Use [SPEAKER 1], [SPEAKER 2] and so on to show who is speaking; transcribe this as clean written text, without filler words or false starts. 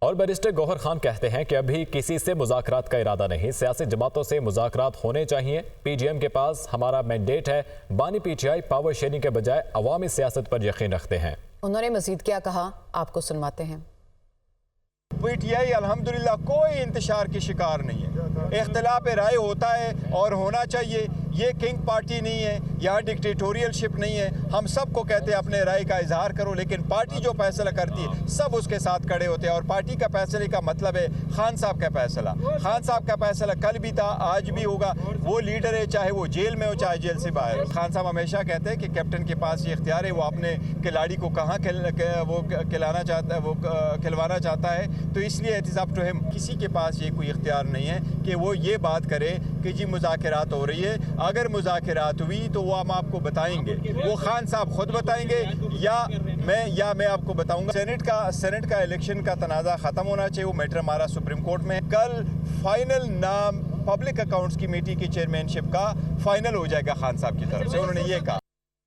[SPEAKER 1] اور بیرسٹر گوہر خان کہتے ہیں کہ ابھی کسی سے مذاکرات کا ارادہ نہیں، سیاسی جماعتوں سے مذاکرات ہونے چاہیے۔ پی ڈی ایم کے پاس ہمارا مینڈیٹ ہے، بانی P T I power sharing کے بجائے عوامی سیاست پر یقین رکھتے ہیں۔
[SPEAKER 2] انہوں نے مزید کیا کہا، آپ کو سنواتے ہیں۔
[SPEAKER 3] پی ٹی آئی الحمدللہ کوئی انتشار کی شکار نہیں ہے، اختلاف رائے ہوتا ہے اور ہونا چاہیے۔ یہ کنگ پارٹی نہیں ہے، یہاں ڈکٹیٹوریل شپ نہیں ہے۔ ہم سب کو کہتے ہیں اپنے رائے کا اظہار کرو، لیکن پارٹی جو فیصلہ کرتی ہے سب اس کے ساتھ کھڑے ہوتے ہیں، اور پارٹی کا فیصلے کا مطلب ہے خان صاحب کا فیصلہ۔ خان صاحب کا فیصلہ کل بھی تھا، آج بھی ہوگا۔ وہ لیڈر ہے، چاہے وہ جیل میں ہو چاہے جیل سے باہر۔ خان صاحب ہمیشہ کہتے ہیں کہ کیپٹن کے پاس یہ اختیار ہے، وہ اپنے کھلاڑی کو کہاں کھلوانا چاہتا ہے، تو اس لیے اٹ از اپ ٹو ہم۔ کسی کے پاس یہ کوئی اختیار نہیں ہے کہ وہ یہ بات کرے کہ جی مذاکرات ہو رہی ہے۔ اگر مذاکرات ہوئی تو وہ ہم آپ کو بتائیں گے، وہ خان صاحب خود بتائیں گے یا میں آپ کو بتاؤں گا۔ سینٹ کا الیکشن کا تنازع ختم ہونا چاہیے، وہ میٹر ہمارا سپریم کورٹ میں۔ کل فائنل نام پبلک اکاؤنٹس کمیٹی کی چیئرمین شپ کا فائنل ہو جائے گا خان صاحب کی طرف سے، انہوں نے یہ کہا۔